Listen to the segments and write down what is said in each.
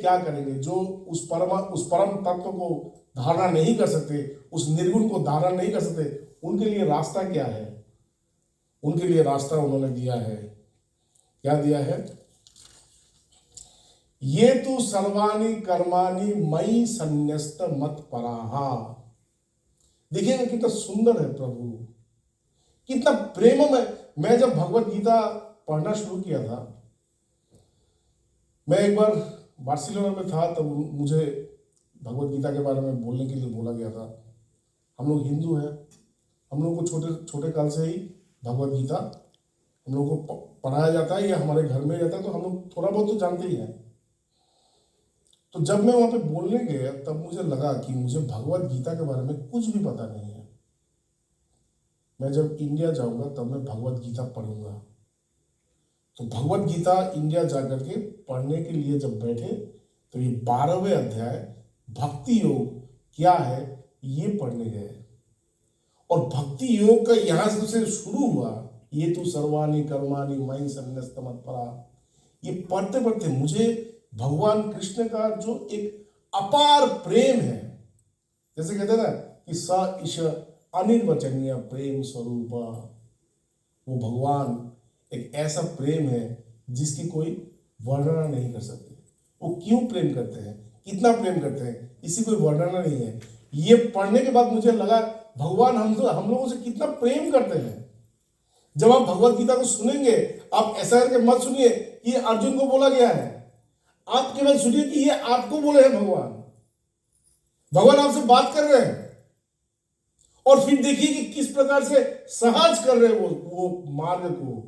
क्या करेंगे? जो उस परम तत्व को धारणा नहीं कर सकते, उस निर्गुण को धारणा नहीं कर सकते, उनके लिए रास्ता क्या है? उनके लिए रास्ता उन्होंने दिया है, क्या दिया है? ये तो सर्वाणि कर्माणि मयि संन्यस्त मत पराहा। देखिएगा कितना सुंदर है प्रभु, कितना प्रेममय। मैं जब भगवत गीता पढ़ना शुरू किया था, मैं एक बार बार्सिलोना में था, तब मुझे भगवत गीता के बारे में बोलने के लिए बोला गया था। हम लोग हिंदू हैं, हम लोग को छोटे छोटे काल से ही भगवत गीता हम लोग को पढ़ाया जाता है, या हमारे घर में रहता है, तो हम लोग थोड़ा बहुत तो जानते ही हैं। तो जब मैं वहाँ पे बोलने गया, तब मुझे लगा कि मुझे भगवत गीता के बारे में कुछ भी पता नहीं है। मैं जब इंडिया जाऊंगा तब मैं भगवत गीता पढ़ूंगा। तो भगवत गीता इंडिया जाकर के पढ़ने के लिए जब बैठे, तो ये 12वें अध्याय भक्ति योग क्या है ये पढ़ने गए। और भक्ति योग का यहाँ से शुरू हुआ, ये तो सर्वाणि कर्माणि मयि संन्यस्त मत परा। ये पढ़ते पढ़ते मुझे भगवान कृष्ण का जो एक अपार प्रेम है, जैसे कहते हैं ना कि स ईश अनिर्वचनीय प्रेम स्वरूपा, वो भगवान एक ऐसा प्रेम है जिसकी कोई वर्णना नहीं कर सकते। वो क्यों प्रेम करते हैं, कितना प्रेम करते हैं, इसी कोई वर्णना नहीं है। ये पढ़ने के बाद मुझे लगा भगवान हम लोगों से कितना प्रेम करते हैं। जब आप भगवत गीता को सुनेंगे, आप ऐसा करके मत सुनिए कि ये अर्जुन को बोला गया है, आप केवल सुनिए कि ये आपको बोले हैं भगवान। भगवान आपसे बात कर रहे हैं, और फिर देखिए कि किस प्रकार से सहज कर रहे हैं वो मार्ग को,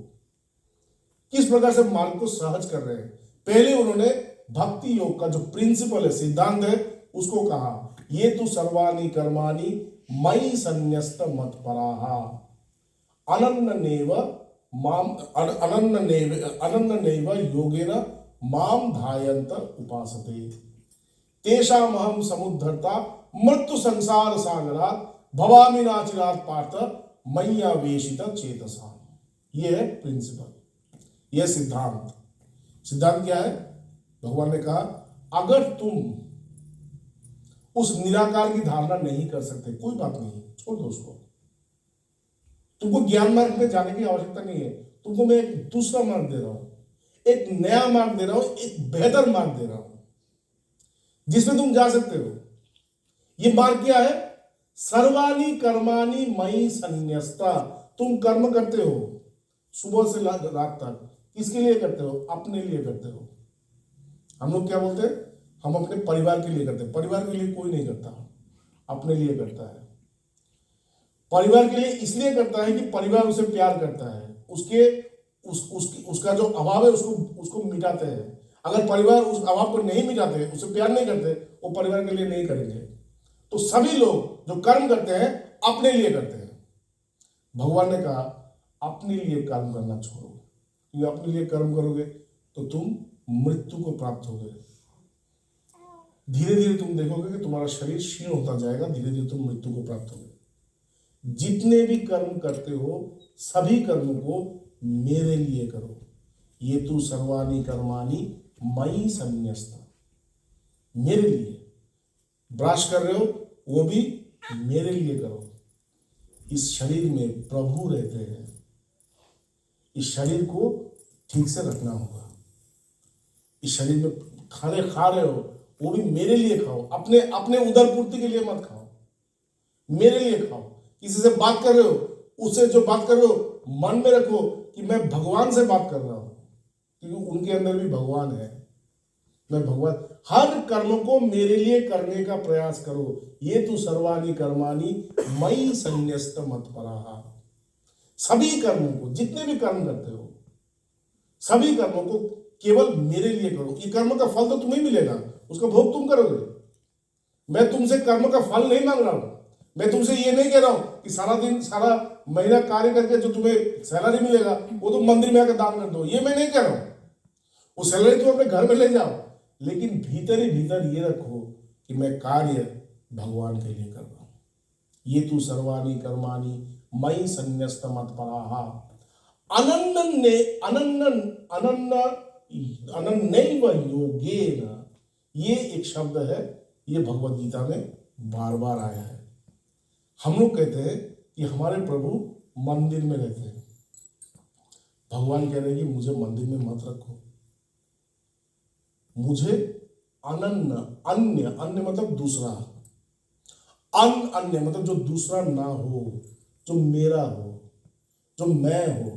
किस प्रकार से मार्ग को सहज कर रहे हैं। पहले उन्होंने भक्ति योग का जो प्रिंसिपल है, सिद्धांत है, उसको कहा ये तो सर्वाणि कर्माणि मयि संन्यस्त मत पराहा अनन्यनेव माम अनन्यनेव योगेन माम ध्यायन्त उपासते तेषामहं समुद्धर्ता मृत्यु संसार सागरात् भवामि नाचिरात् पार्थ मय्यावेशित चेतसा। ये है प्रिंसिपल, ये सिद्धांत। सिद्धांत क्या है? भगवान ने कहा अगर तुम उस निराकार की धारणा नहीं कर सकते, कोई बात नहीं, छोड़ दो उसको। तुमको ज्ञान मार्ग में जाने की आवश्यकता नहीं है। तुमको मैं एक दूसरा मार्ग दे रहा हूं, एक नया मार्ग दे रहा हूं, एक बेहतर मार्ग दे रहा हूं जिसमें तुम जा सकते हो। ये मार्ग क्या है? सर्वाणि कर्माणि मयि संन्यस्ता। तुम कर्म करते हो सुबह से रात तक, किसके लिए करते हो? अपने लिए करते हो। हम लोग क्या बोलते हैं? हम अपने परिवार के लिए करते हैं। परिवार के लिए कोई नहीं करता, अपने लिए करता है। परिवार के लिए इसलिए करता है कि परिवार उसे प्यार करता है, उसका जो अभाव है उसको मिटाते हैं। अगर परिवार उस अभाव को नहीं मिटाते, उसे प्यार नहीं करते, वो परिवार के लिए नहीं करेंगे। तो सभी लोग जो कर्म करते हैं अपने लिए करते हैं। भगवान ने कहा अपने लिए कर्म करना छोड़ो, क्योंकि अपने लिए कर्म करोगे तो तुम मृत्यु को प्राप्त होगे। धीरे धीरे तुम देखोगे कि तुम्हारा शरीर क्षीण होता जाएगा, धीरे धीरे तुम मृत्यु को प्राप्त होगे। जितने भी कर्म करते हो सभी कर्मों को मेरे लिए करो। ये तो सर्वाणि कर्माणि मयि संन्यस्त, मेरे लिए। ब्रश कर रहे हो वो भी मेरे लिए करो। इस शरीर में प्रभु रहते हैं, इस शरीर को ठीक से रखना होगा। इस शरीर में खाने खा रहे हो वो भी मेरे लिए खाओ, अपने अपने उदर पूर्ति के लिए मत खाओ, मेरे लिए खाओ। किसी से बात कर रहे हो, उससे जो बात कर रहे हो मन में रखो कि मैं भगवान से बात कर रहा हूं, क्योंकि उनके अंदर भी भगवान है। मैं भगवान, हर कर्म को मेरे लिए करने का प्रयास करो। ये तो सर्वाणि कर्माणि मयि संन्यस्त मत पराहा। सभी कर्मों को, जितने भी कर्म करते हो सभी कर्मों को केवल मेरे लिए करो। ये कर्म का फल तो तुम्हें मिलेगा, उसका भोग तुम करोगे। मैं तुमसे कर्म का फल नहीं मांग रहा हूं। मैं तुमसे ये नहीं कह रहा हूं कि सारा दिन सारा महीना कार्य करके जो तुम्हें सैलरी मिलेगा वो तुम मंदिर में आकर दान कर दो, ये मैं नहीं कह रहा हूं। वो सैलरी तुम अपने घर में ले जाओ, लेकिन भीतर ही भीतर ये रखो कि मैं कार्य भगवान के लिए कर रहा हूं। ये तू सर्वाणि कर्माणि मयि संन्यस्त मत पराहा अनन्यनैव योगेन। ये एक शब्द है, ये भगवत गीता में बार बार आया है। हम लोग कहते हैं कि हमारे प्रभु मंदिर में रहते हैं। भगवान कह रहे हैं कि मुझे मंदिर में मत रखो, मुझे अनन्य, अन्य, अन्य मतलब दूसरा, अन्य मतलब जो दूसरा ना हो, जो मेरा हो, जो मैं हो।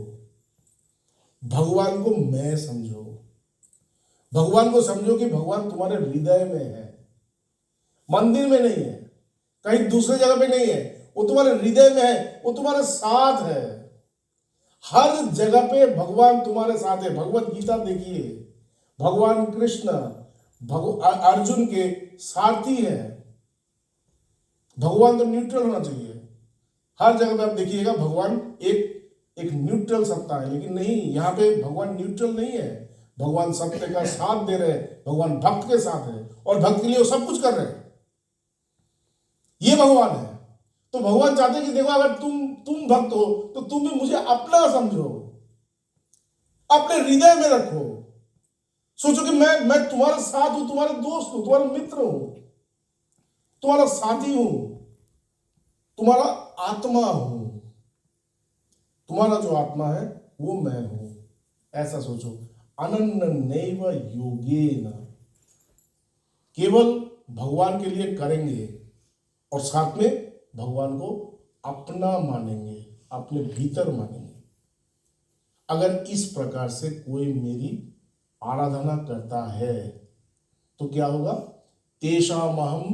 भगवान को मैं समझो, भगवान को समझो कि भगवान तुम्हारे हृदय में है, मंदिर में नहीं है, कहीं दूसरे जगह पे नहीं है, वो तुम्हारे हृदय में है, वो तुम्हारे साथ है। हर जगह पे भगवान तुम्हारे साथ है। भगवत गीता देखिए, भगवान कृष्ण अर्जुन के सारथी है। भगवान तो न्यूट्रल होना चाहिए। हर जगह पे आप देखिएगा भगवान एक एक न्यूट्रल सत्ता है, लेकिन नहीं, यहाँ पे भगवान न्यूट्रल नहीं है। भगवान सत्य का साथ दे रहे हैं, भगवान भक्त के साथ है और भक्त के लिए वो सब कुछ कर रहे हैं। ये भगवान है। तो भगवान चाहते हैं कि देखो, अगर तुम भक्त हो तो तुम भी मुझे अपना समझो, अपने हृदय में रखो। सोचो कि मैं तुम्हारे साथ हूं, तुम्हारे दोस्त हूं, तुम्हारा मित्र हूं, तुम्हारा साथी हूं, तुम्हारा आत्मा हूं। तुम्हारा जो आत्मा है वो मैं हूं, ऐसा सोचो। अनन्य नैव योगेन, केवल भगवान के लिए करेंगे और साथ में भगवान को अपना मानेंगे, अपने भीतर मानेंगे। अगर इस प्रकार से कोई मेरी आराधना करता है तो क्या होगा? तेषामहम